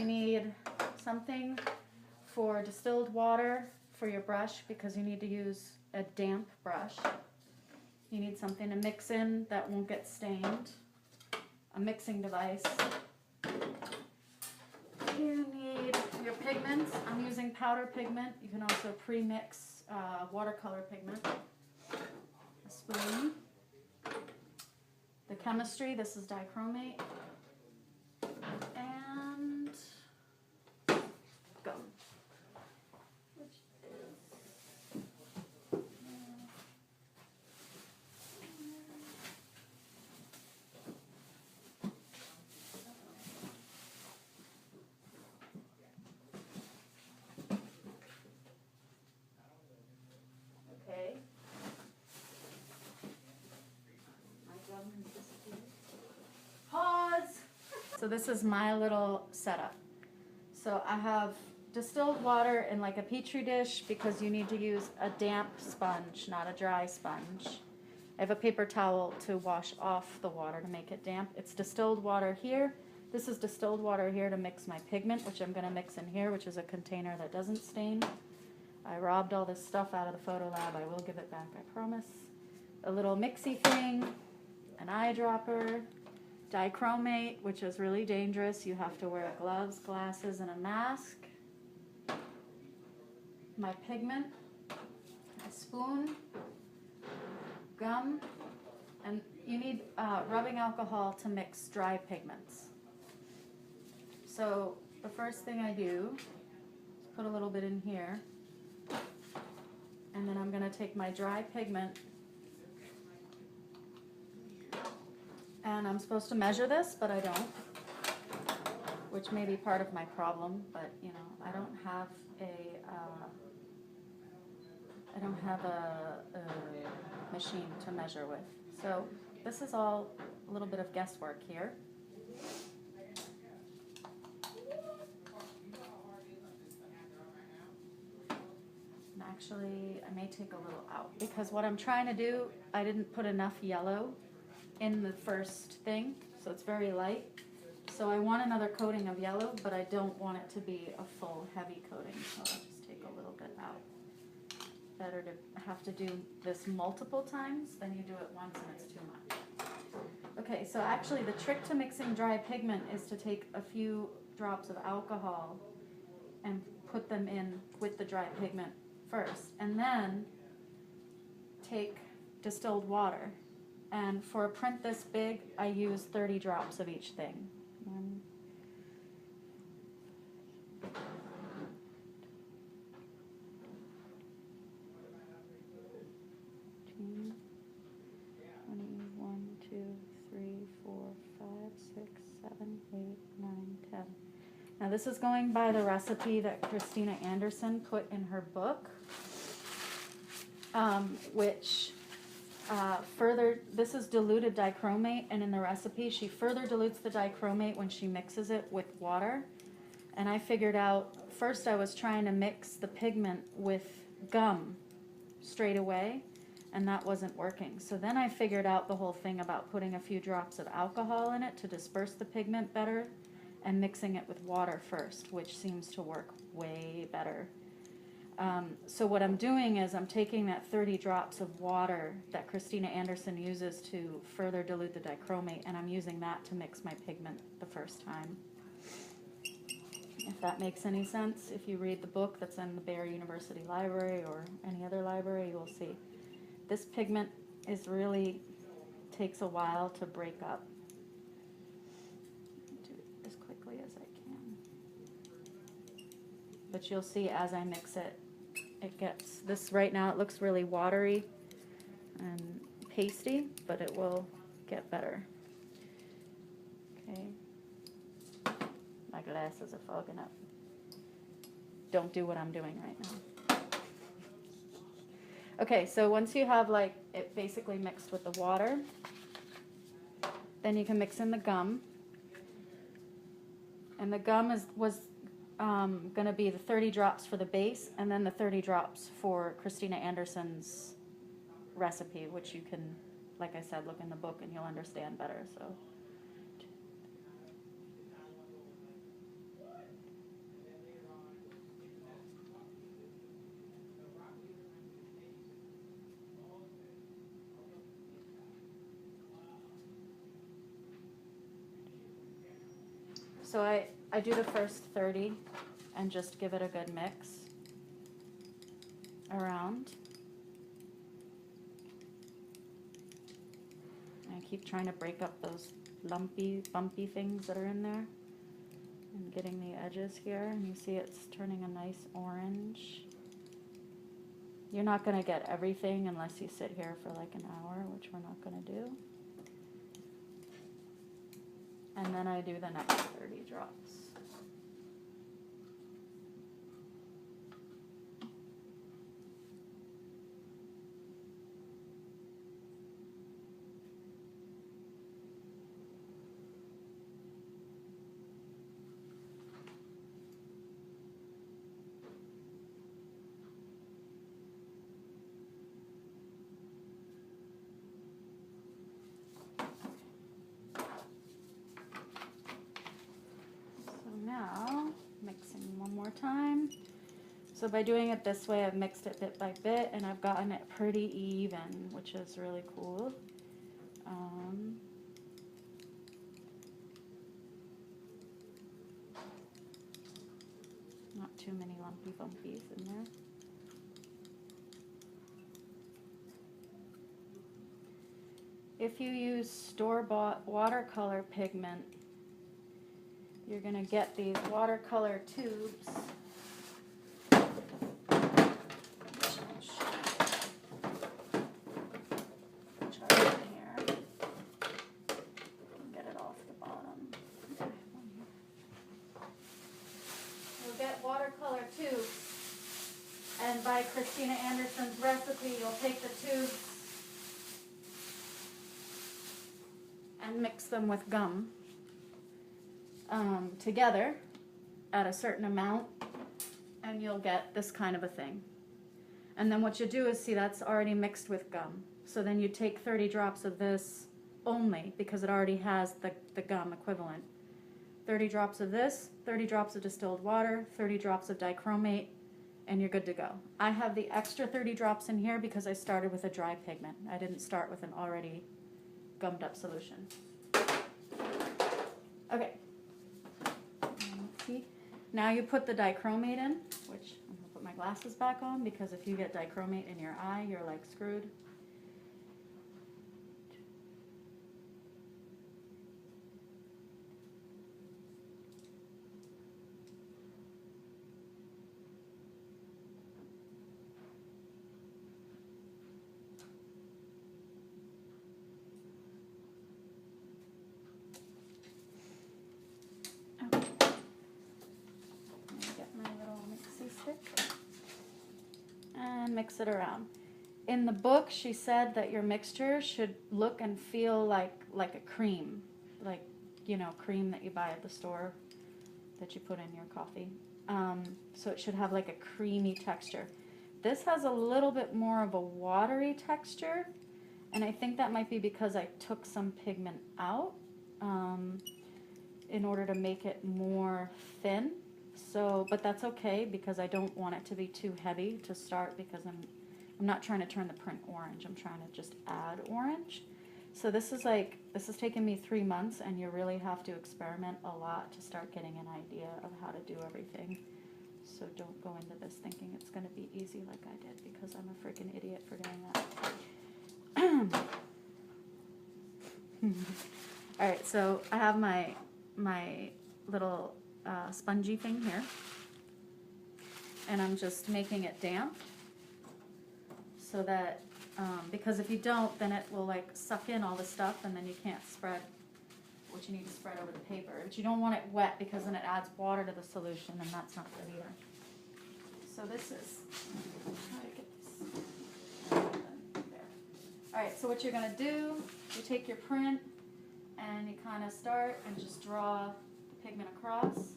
You need something for distilled water for your brush because you need to use a damp brush. You need something to mix in that won't get stained, a mixing device. You need your pigments. I'm using powder pigment. You can also pre-mix watercolor pigment. A spoon. The chemistry, this is dichromate. And gum. Which is okay. My gum has disappeared. Pause! So this is my little setup. So I have distilled water in like a petri dish because you need to use a damp sponge, not a dry sponge. I have a paper towel to wash off the water to make it damp. It's distilled water here. This is distilled water here to mix my pigment, which I'm going to mix in here, which is a container that doesn't stain. I robbed all this stuff out of the photo lab. I will give it back, I promise. A little mixy thing, an eyedropper, dichromate, which is really dangerous. You have to wear gloves, glasses, and a mask. My pigment, a spoon, gum, and you need rubbing alcohol to mix dry pigments. So the first thing I do is put a little bit in here, and then I'm going to take my dry pigment, and I'm supposed to measure this, but I don't, which may be part of my problem, but you know, I don't have a machine to measure with. So this is all a little bit of guesswork here. And actually, I may take a little out because what I'm trying to do, I didn't put enough yellow in the first thing, so it's very light. So I want another coating of yellow, but I don't want it to be a full heavy coating, so I'll just take a little bit out. Better to have to do this multiple times than you do it once and it's too much. Okay, so actually the trick to mixing dry pigment is to take a few drops of alcohol and put them in with the dry pigment first, and then take distilled water. And for a print this big, I use 30 drops of each thing. 1, 1, 2, 3, 4, 5, 6, 7, 8, 9, 10. Now this is going by the recipe that Christina Anderson put in her book, which this is diluted dichromate, and in the recipe she further dilutes the dichromate when she mixes it with water. And I figured out, first I was trying to mix the pigment with gum straight away, and that wasn't working. So then I figured out the whole thing about putting a few drops of alcohol in it to disperse the pigment better and mixing it with water first, which seems to work way better. So what I'm doing is I'm taking that 30 drops of water that Christina Anderson uses to further dilute the dichromate, and I'm using that to mix my pigment the first time. If that makes any sense, if you read the book that's in the Bayer University Library or any other library, you will see. This pigment is really takes a while to break up. Do it as quickly as I can. But you'll see as I mix it, it gets, this right now it looks really watery and pasty, but it will get better. Okay. My glasses are fogging up. Don't do what I'm doing right now. Okay, so once you have like it basically mixed with the water, then you can mix in the gum. And the gum was going to be the 30 drops for the base, and then the 30 drops for Christina Anderson's recipe, which you can, like I said, look in the book and you'll understand better. So So I do the first 30 and just give it a good mix around. And I keep trying to break up those lumpy, bumpy things that are in there and getting the edges here. And you see it's turning a nice orange. You're not going to get everything unless you sit here for like an hour, which we're not going to do. And then I do the next 30 drops. Now, mixing one more time. So by doing it this way, I've mixed it bit by bit, and I've gotten it pretty even, which is really cool. Not too many lumpy bumpies in there. If you use store-bought watercolor pigment, you're going to get these watercolor tubes. Try it in here. Get it off the bottom. Okay. You'll get watercolor tubes, and by Christina Anderson's recipe, you'll take the tubes and mix them with gum. Together at a certain amount, and you'll get this kind of a thing. And then what you do is, see, that's already mixed with gum. So then you take 30 drops of this only, because it already has the gum equivalent. 30 drops of this, 30 drops of distilled water, 30 drops of dichromate, and you're good to go. I have the extra 30 drops in here because I started with a dry pigment. I didn't start with an already gummed up solution. Okay. Now you put the dichromate in, which I'm going to put my glasses back on, because if you get dichromate in your eye, you're like screwed. And mix it around. In the book, she said that your mixture should look and feel like a cream, like, you know, cream that you buy at the store that you put in your coffee. So it should have like a creamy texture. This has a little bit more of a watery texture, and I think that might be because I took some pigment out in order to make it more thin. So, but that's okay, because I don't want it to be too heavy to start, because I'm not trying to turn the print orange. I'm trying to just add orange. So this is taken me 3 months, and you really have to experiment a lot to start getting an idea of how to do everything. So don't go into this thinking it's going to be easy like I did, because I'm a freaking idiot for doing that. All right, so I have my little spongy thing here, and I'm just making it damp, so that because if you don't, then it will like suck in all the stuff, and then you can't spread what you need to spread over the paper. But you don't want it wet, because then it adds water to the solution, and that's not good either. So this is, try to get this there. All right, so what you're going to do, you take your print and you kind of start and just draw the pigment across,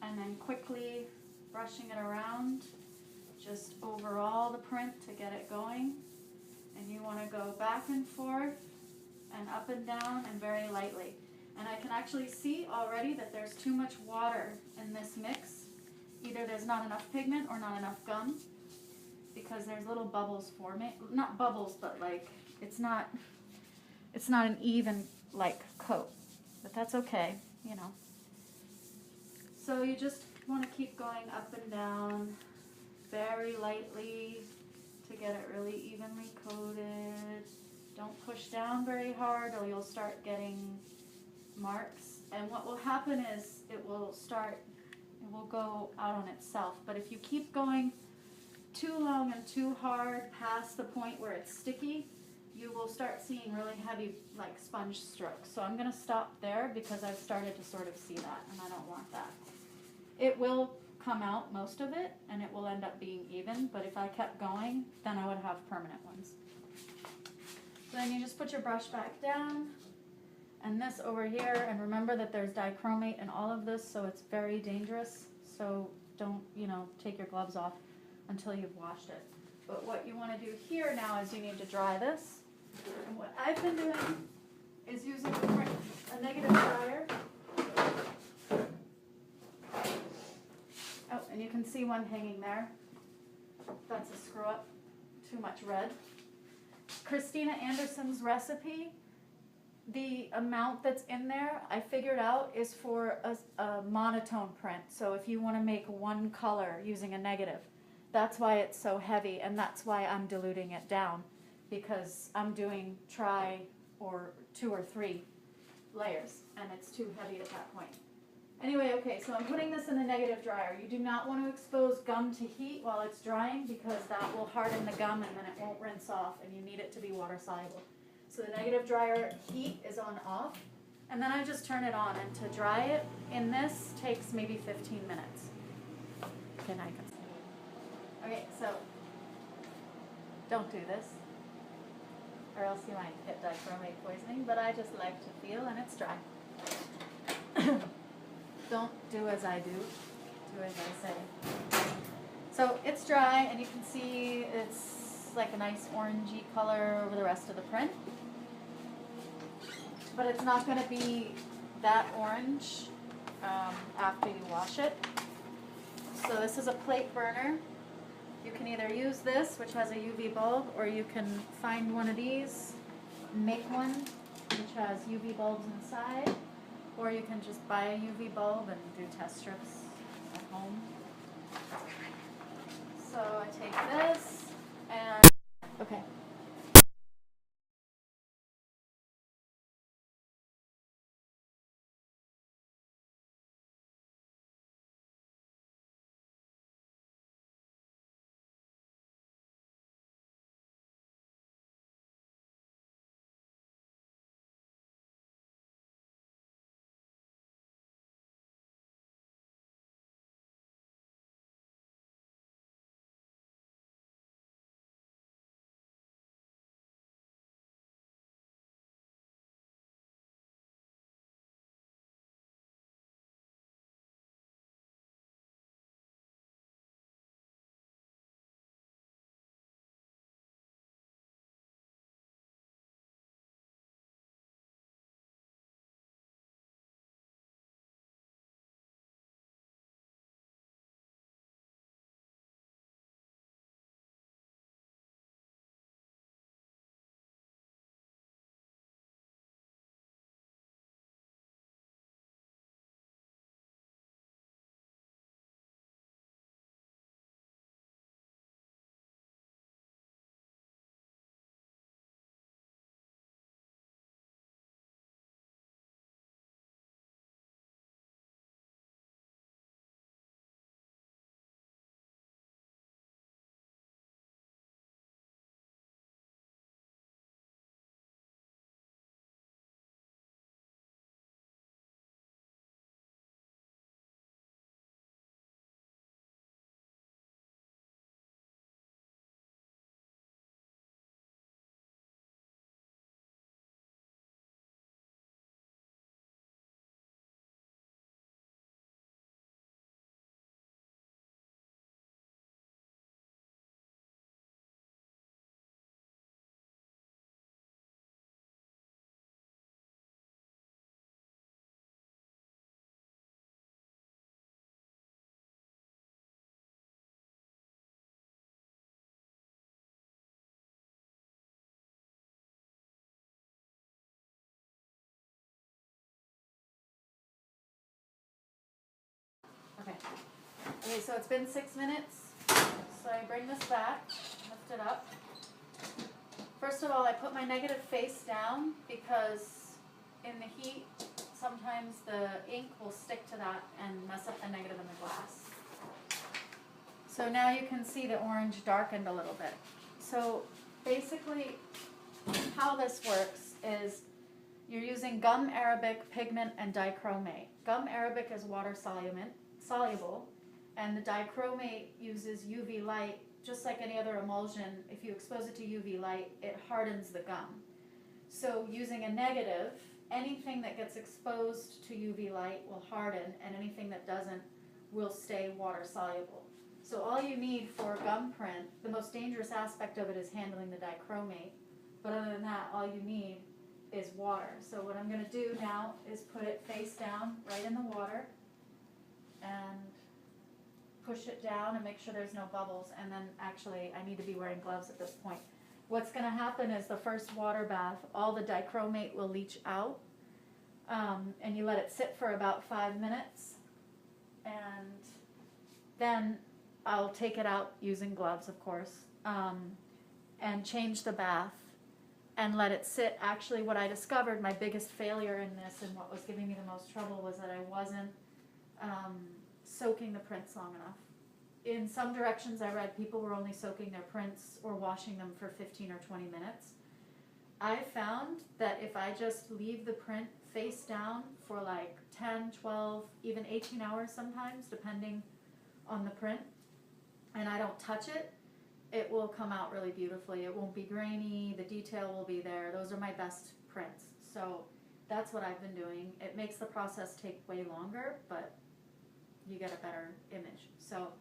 and then quickly brushing it around just over all the print to get it going. And you want to go back and forth and up and down and very lightly. And I can actually see already that there's too much water in this mix. Either there's not enough pigment or not enough gum, because there's little bubbles forming. Not bubbles, but like it's not an even like coat. But that's okay. you know. So you just want to keep going up and down very lightly to get it really evenly coated. Don't push down very hard or you'll start getting marks. And what will happen is it will go out on itself. But if you keep going too long and too hard past the point where it's sticky, you will start seeing really heavy like sponge strokes. So I'm going to stop there because I've started to sort of see that and I don't want that. It will come out most of it and it will end up being even, but if I kept going, then I would have permanent ones. So then you just put your brush back down and this over here, and remember that there's dichromate in all of this, so it's very dangerous. So don't, take your gloves off until you've washed it. But what you want to do here now is you need to dry this. And what I've been doing is using a negative dryer. Oh, and you can see one hanging there. That's a screw up. Too much red. Christina Anderson's recipe, the amount that's in there, I figured out, is for a monotone print. So if you want to make one color using a negative, that's why it's so heavy, and that's why I'm diluting it down, because I'm doing or 2 or 3 layers, and it's too heavy at that point. Anyway, okay, so I'm putting this in the negative dryer. You do not want to expose gum to heat while it's drying because that will harden the gum and then it won't rinse off, and you need it to be water soluble. So the negative dryer heat is on off, and then I just turn it on, and to dry it in this takes maybe 15 minutes. Okay, now you can see. Okay, so don't do this, or else you might get dichromate poisoning, but I just like to feel, and it's dry. Don't do as I do, do as I say. So it's dry, and you can see it's like a nice orangey color over the rest of the print. But it's not going to be that orange after you wash it. So this is a plate burner. You can either use this, which has a UV bulb, or you can find one of these, make one, which has UV bulbs inside. Or you can just buy a UV bulb and do test strips at home. So I take this and, okay. Okay, so it's been 6 minutes. So I bring this back, lift it up. First of all, I put my negative face down because in the heat, sometimes the ink will stick to that and mess up the negative in the glass. So now you can see the orange darkened a little bit. So basically, how this works is you're using gum arabic, pigment, and dichromate. Gum arabic is water soluble, and the dichromate uses UV light. Just like any other emulsion, if you expose it to UV light, it hardens the gum. So using a negative, anything that gets exposed to UV light will harden, and anything that doesn't will stay water soluble. So all you need for gum print, the most dangerous aspect of it is handling the dichromate, but other than that, all you need is water. So what I'm going to do now is put it face down right in the water and push it down and make sure there's no bubbles, and then actually I need to be wearing gloves at this point. What's going to happen is the first water bath, all the dichromate will leach out, and you let it sit for about 5 minutes, and then I'll take it out using gloves, of course, and change the bath and let it sit. Actually, what I discovered, my biggest failure in this and what was giving me the most trouble was that I wasn't soaking the prints long enough. In some directions I read people were only soaking their prints or washing them for 15 or 20 minutes. I found that if I just leave the print face down for like 10, 12, even 18 hours sometimes, depending on the print, and I don't touch it, it will come out really beautifully. It won't be grainy, the detail will be there. Those are my best prints. So that's what I've been doing. It makes the process take way longer, but you get a better image. So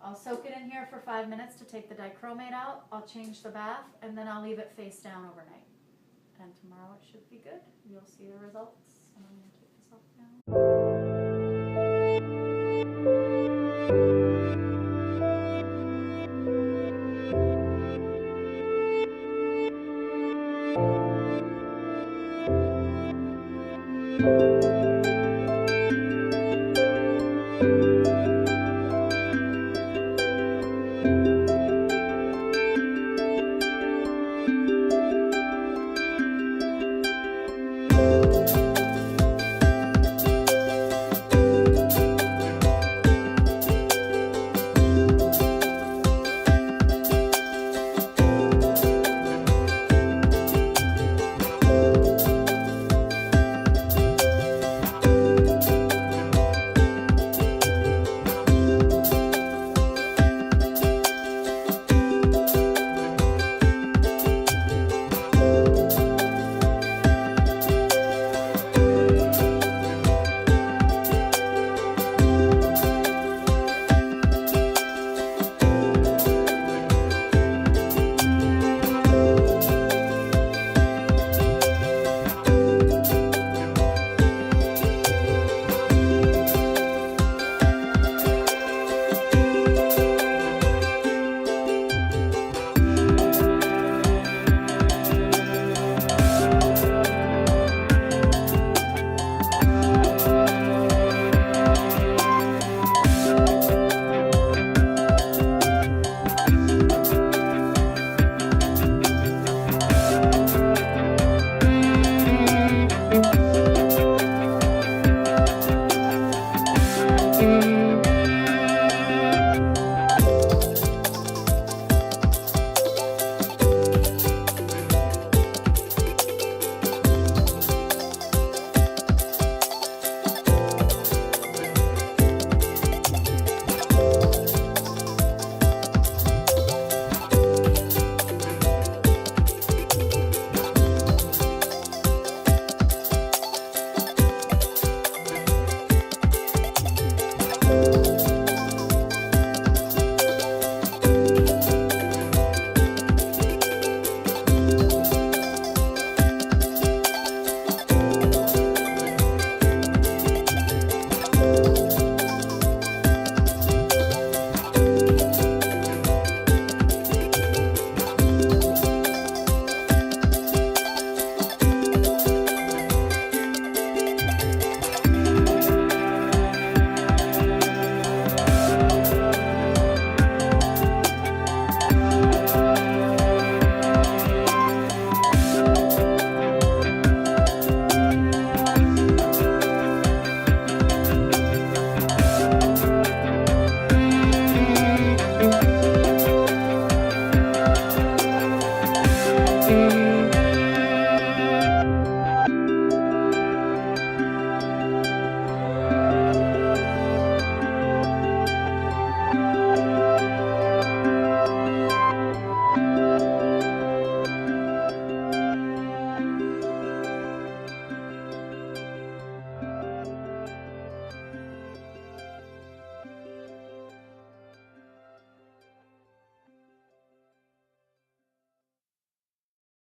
I'll soak it in here for 5 minutes to take the dichromate out. I'll change the bath, and then I'll leave it face down overnight. And tomorrow it should be good. You'll see the results. And I'm going to take this off now.